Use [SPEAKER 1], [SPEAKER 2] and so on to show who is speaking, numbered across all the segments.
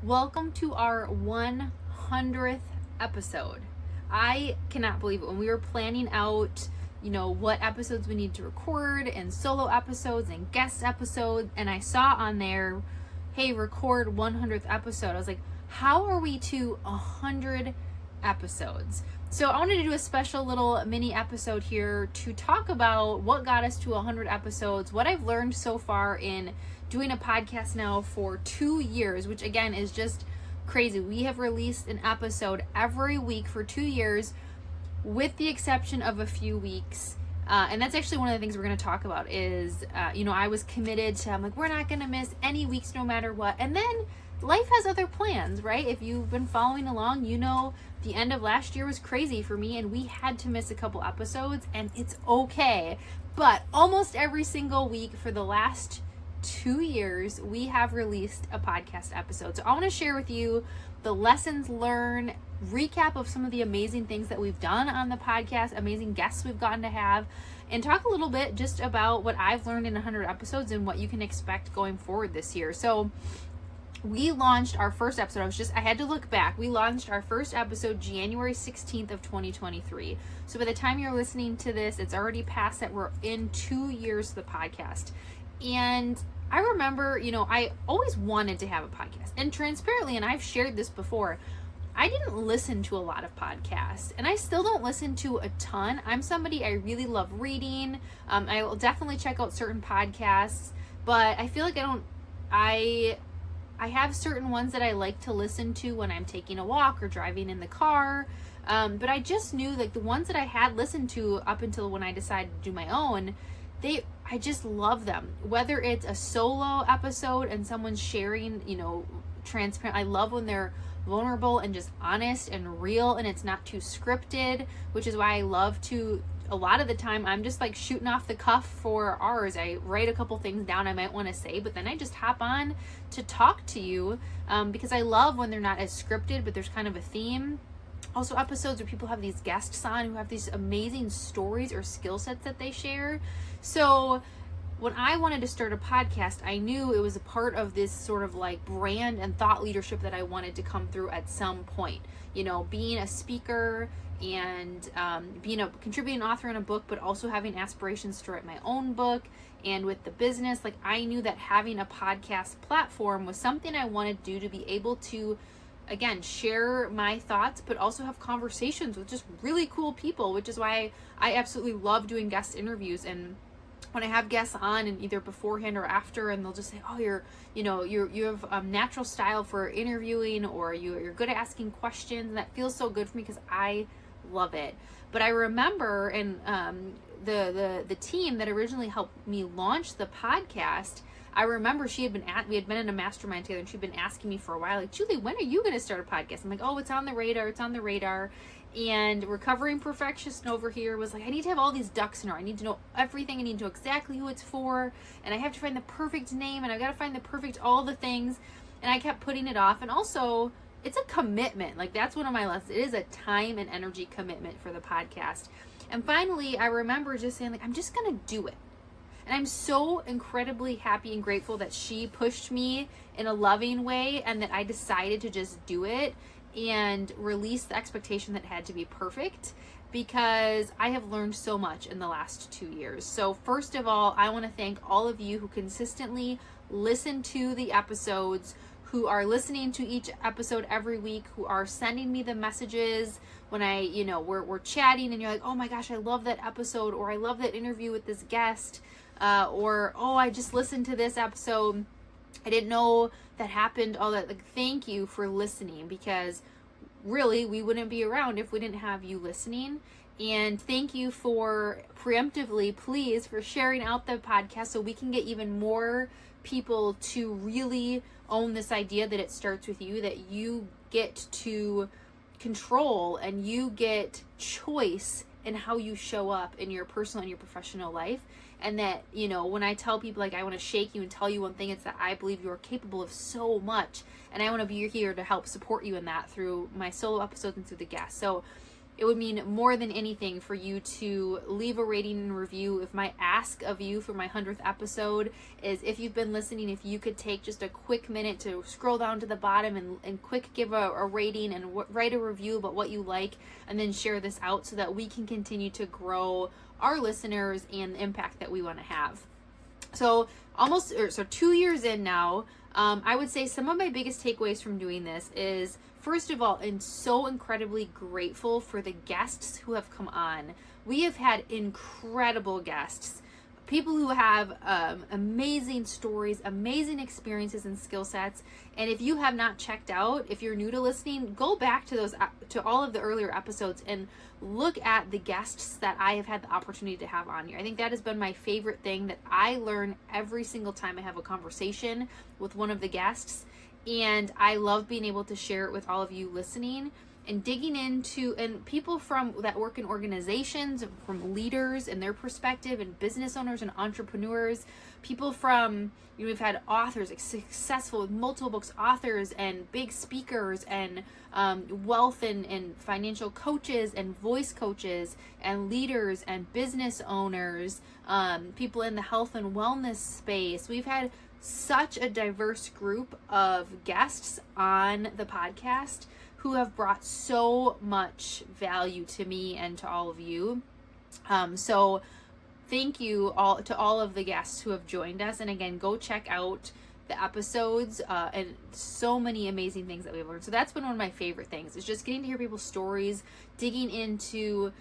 [SPEAKER 1] Welcome to our 100th episode. I cannot believe it. When we were planning out, what episodes we need to record and solo episodes and guest episodes, and I saw on there, hey, record 100th episode. I was like, how are we to 100 episodes? So I wanted to do a special little mini episode here to talk about what got us to 100 episodes, what I've learned so far in doing a podcast now for 2 years, which again is just crazy. We have released an episode every week for 2 years, with the exception of a few weeks. And that's actually one of the things we're going to talk about is, I was committed to, I'm like, we're not going to miss any weeks no matter what. And then life has other plans, right? If you've been following along, the end of last year was crazy for me and we had to miss a couple episodes, and it's okay. But almost every single week for the last 2 years, we have released a podcast episode. So I want to share with you the lessons learned, recap of some of the amazing things that we've done on the podcast, amazing guests we've gotten to have, and talk a little bit just about what I've learned in 100 episodes and what you can expect going forward this year. So we launched our first episode. I had to look back. We launched our first episode January 16th of 2023. So by the time you're listening to this, it's already past that. We're in 2 years of the podcast. And I remember, I always wanted to have a podcast. And transparently, and I've shared this before, I didn't listen to a lot of podcasts, and I still don't listen to a ton. I'm somebody, I really love reading. I will definitely check out certain podcasts, but I feel like I have certain ones that I like to listen to when I'm taking a walk or driving in the car. But I just knew like the ones that I had listened to up until when I decided to do my own, I just love them. Whether it's a solo episode and someone's sharing, transparent. I love when they're vulnerable and just honest and real, and it's not too scripted, which is why I love to, a lot of the time I'm just like shooting off the cuff for ours. I write a couple things down I might want to say, but then I just hop on to talk to you, because I love when they're not as scripted, but there's kind of a theme. Also episodes where people have these guests on who have these amazing stories or skill sets that they share. So when I wanted to start a podcast, I knew it was a part of this sort of like brand and thought leadership that I wanted to come through at some point. Being a speaker and being a contributing author in a book, but also having aspirations to write my own book. And with the business, like I knew that having a podcast platform was something I wanted to do, to be able to, again, share my thoughts, but also have conversations with just really cool people, which is why I absolutely love doing guest interviews. And when I have guests on, and either beforehand or after, and they'll just say, oh, you have a natural style for interviewing, or you're good at asking questions, and that feels so good for me because I love it. But I remember, and the team that originally helped me launch the podcast, I remember we had been in a mastermind together, and she'd been asking me for a while, like, Julie, when are you going to start a podcast? I'm like, oh, it's on the radar. And recovering perfectionist over here was like, I need to have all these ducks in a row. I need to know everything. I need to know exactly who it's for. And I have to find the perfect name, and I've got to find the perfect, all the things. And I kept putting it off. And also, it's a commitment. Like, that's one of my lessons. It is a time and energy commitment for the podcast. And finally, I remember just saying, like, I'm just going to do it. And I'm so incredibly happy and grateful that she pushed me in a loving way, and that I decided to just do it and release the expectation that it had to be perfect, because I have learned so much in the last 2 years. So first of all, I want to thank all of you who consistently listen to the episodes, who are listening to each episode every week, who are sending me the messages when we're chatting, and you're like, oh my gosh, I love that episode, or I love that interview with this guest, or, oh, I just listened to this episode, I didn't know that happened, all that. Like, thank you for listening, because really we wouldn't be around if we didn't have you listening. And thank you for preemptively, please, for sharing out the podcast so we can get even more people to really own this idea that it starts with you, that you get to control and you get choice in how you show up in your personal and your professional life. And that, when I tell people, like, I want to shake you and tell you one thing, it's that I believe you're capable of so much. And I want to be here to help support you in that through my solo episodes and through the guests. So it would mean more than anything for you to leave a rating and review. If my ask of you for my 100th episode is, if you've been listening, if you could take just a quick minute to scroll down to the bottom and quick give a rating and write a review about what you like, and then share this out so that we can continue to grow our listeners and the impact that we want to have. So 2 years in now, I would say some of my biggest takeaways from doing this is, first of all, I'm so incredibly grateful for the guests who have come on. We have had incredible guests, people who have amazing stories, amazing experiences and skill sets. And if you have not checked out, if you're new to listening, go back to all of the earlier episodes and look at the guests that I have had the opportunity to have on here. I think that has been my favorite thing, that I learn every single time I have a conversation with one of the guests. And I love being able to share it with all of you listening and digging into, and people that work in organizations, from leaders and their perspective, and business owners and entrepreneurs, people from, we've had authors, successful with multiple books, authors and big speakers, and wealth and financial coaches and voice coaches and leaders and business owners, people in the health and wellness space. We've had such a diverse group of guests on the podcast who have brought so much value to me and to all of you. So thank you to all of the guests who have joined us. And again, go check out the episodes and so many amazing things that we've learned. So that's been one of my favorite things, is just getting to hear people's stories, digging into,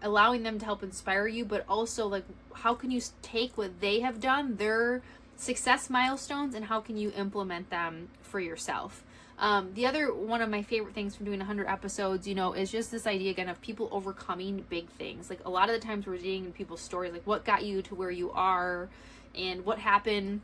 [SPEAKER 1] allowing them to help inspire you, but also like, how can you take what they have done, their success milestones, and how can you implement them for yourself? The other one of my favorite things from doing 100 episodes, is just this idea again of people overcoming big things. Like, a lot of the times we're digging in people's stories, like what got you to where you are and what happened,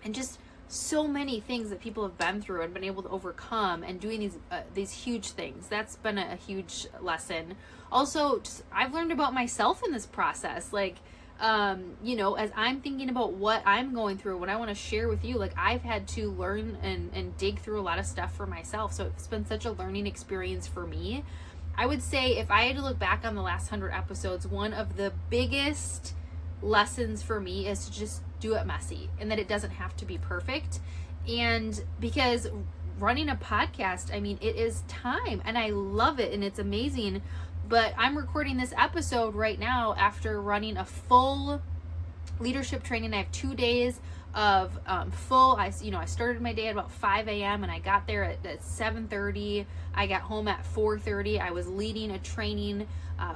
[SPEAKER 1] and just so many things that people have been through and been able to overcome, and doing these huge things. That's been a huge lesson. Also, I've learned about myself in this process. Like, as I'm thinking about what I'm going through, what I want to share with you, like, I've had to learn and dig through a lot of stuff for myself. So it's been such a learning experience for me. I would say, if I had to look back on the last 100 episodes, one of the biggest lessons for me is to just do it messy, and that it doesn't have to be perfect. And because running a podcast, it is time, and I love it, and it's amazing. But I'm recording this episode right now after running a full leadership training. I have 2 days of I started my day at about 5 a.m. and I got there at 7:30. I got home at 4:30. I was leading a training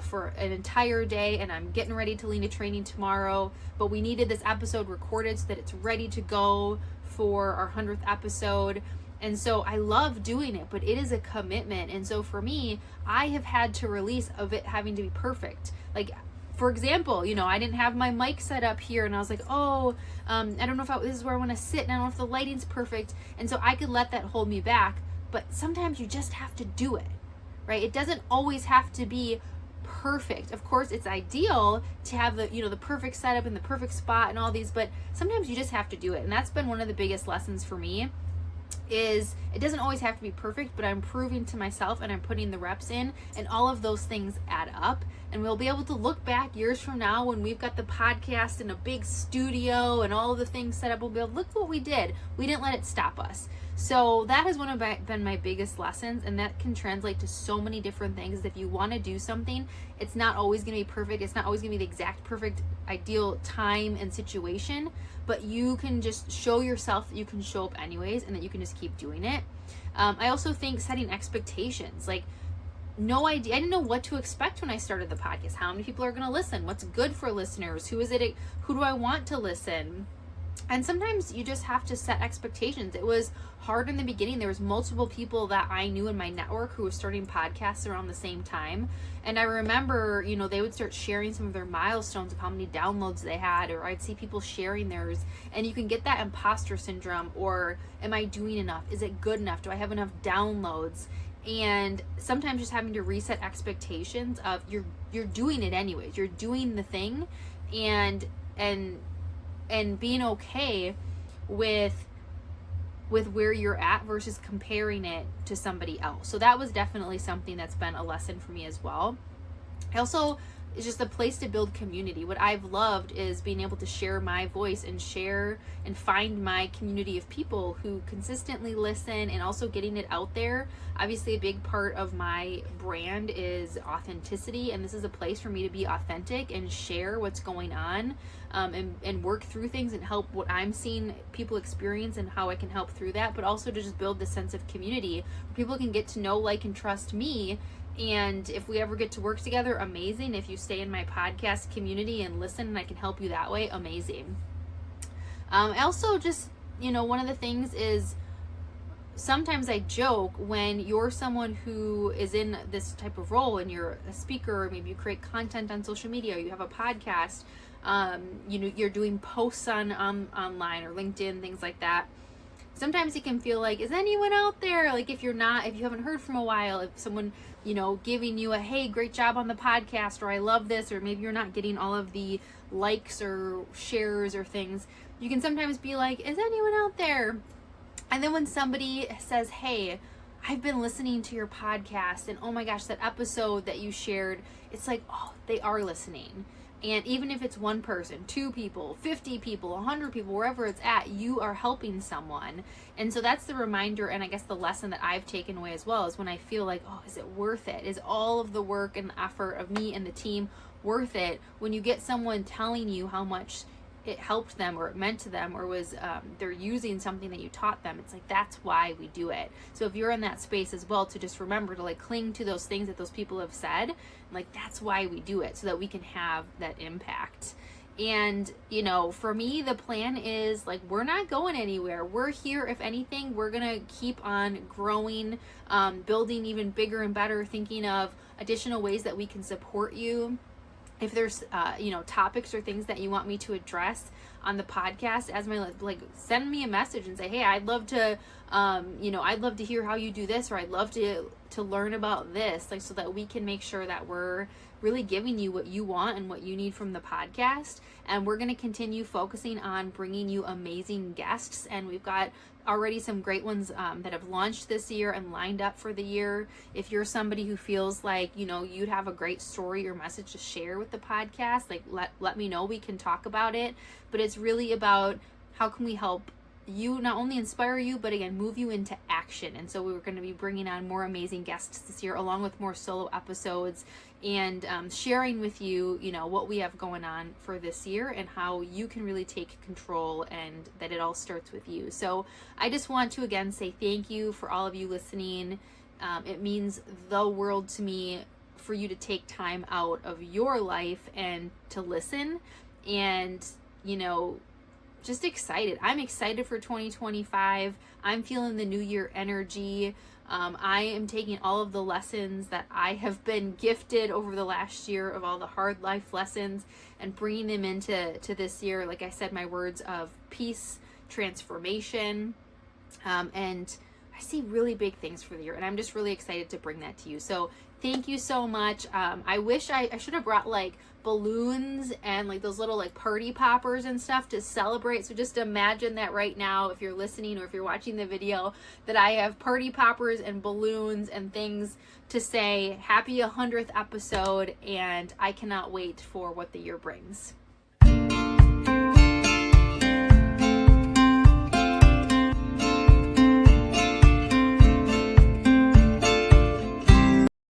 [SPEAKER 1] for an entire day, and I'm getting ready to lead a training tomorrow. But we needed this episode recorded so that it's ready to go for our 100th episode. And so I love doing it, but it is a commitment. And so for me, I have had to release of it having to be perfect. Like, for example, I didn't have my mic set up here, and I was like, I don't know if this is where I want to sit, and I don't know if the lighting's perfect. And so I could let that hold me back. But sometimes you just have to do it, right? It doesn't always have to be perfect. Of course, it's ideal to have the perfect setup and the perfect spot and all these, but sometimes you just have to do it. And that's been one of the biggest lessons for me, is it doesn't always have to be perfect, but I'm proving to myself and I'm putting the reps in, and all of those things add up. And we'll be able to look back years from now when we've got the podcast in a big studio and all of the things set up. We'll be able to look what we did. We didn't let it stop us. So that has been my biggest lessons, and that can translate to so many different things. If you want to do something, it's not always going to be perfect. It's not always going to be the exact perfect ideal time and situation, but you can just show yourself that you can show up anyways, and that you can just keep doing it. I also think setting expectations, like, no idea. I didn't know what to expect when I started the podcast. How many people are going to listen? What's good for listeners? Who do I want to listen? And sometimes you just have to set expectations. It was hard in the beginning. There was multiple people that I knew in my network who were starting podcasts around the same time. And I remember, they would start sharing some of their milestones of how many downloads they had, or I'd see people sharing theirs. And you can get that imposter syndrome, or am I doing enough? Is it good enough? Do I have enough downloads? And sometimes just having to reset expectations of you're doing it anyways. You're doing the thing, and being okay with with where you're at versus comparing it to somebody else. So that was definitely something that's been a lesson for me as well. I also, it's just a place to build community. What I've loved is being able to share my voice and share and find my community of people who consistently listen, and also getting it out there. Obviously, a big part of my brand is authenticity, and this is a place for me to be authentic and share what's going on, and work through things and help what I'm seeing people experience and how I can help through that, but also to just build this sense of community where people can get to know, like, and trust me. And if we ever get to work together, amazing. If you stay in my podcast community and listen and I can help you that way, amazing. I also just, one of the things is sometimes I joke when you're someone who is in this type of role and you're a speaker, or maybe you create content on social media, or you have a podcast, you're doing posts on online or LinkedIn, things like that. Sometimes it can feel like, is anyone out there? Like, if you haven't heard from a while, if someone, giving you a, hey, great job on the podcast, or I love this, or maybe you're not getting all of the likes or shares or things, you can sometimes be like, is anyone out there? And then when somebody says, hey, I've been listening to your podcast, and oh my gosh, that episode that you shared, it's like, oh, they are listening. And even if it's one person, 2 people, 50 people, 100 people, wherever it's at, you are helping someone. And so that's the reminder, and I guess the lesson that I've taken away as well, is when I feel like, oh, is it worth it? Is all of the work and the effort of me and the team worth it? When you get someone telling you how much it helped them, or it meant to them, or was they're using something that you taught them, it's like, that's why we do it. So if you're in that space as well, to just remember to, like, cling to those things that those people have said, like, that's why we do it, so that we can have that impact. And for me, the plan is, like, we're not going anywhere. We're here. If anything, we're gonna keep on growing, building even bigger and better, thinking of additional ways that we can support you. If there's, topics or things that you want me to address on the podcast, as send me a message and say, hey, I'd love to, I'd love to hear how you do this, or I'd love to learn about this, like, so that we can make sure that we're really giving you what you want and what you need from the podcast. And we're going to continue focusing on bringing you amazing guests. And we've got already some great ones that have launched this year and lined up for the year. If you're somebody who feels like, you'd have a great story or message to share with the podcast, like, let me know. We can talk about it. But it's really about how can we help you, not only inspire you, but again, move you into action. And so we're going to be bringing on more amazing guests this year, along with more solo episodes, and sharing with you, what we have going on for this year, and how you can really take control, and that it all starts with you. So I just want to again say thank you for all of you listening. It means the world to me for you to take time out of your life and to listen, and just excited. I'm excited for 2025. I'm feeling the new year energy. I am taking all of the lessons that I have been gifted over the last year, of all the hard life lessons, and bringing them into this year. Like I said, my words of peace, transformation, and I see really big things for the year, and I'm just really excited to bring that to you. So thank you so much. I wish I should have brought like balloons and like those little like party poppers and stuff to celebrate. So just imagine that right now, if you're listening or if you're watching the video, that I have party poppers and balloons and things to say happy 100th episode, and I cannot wait for what the year brings.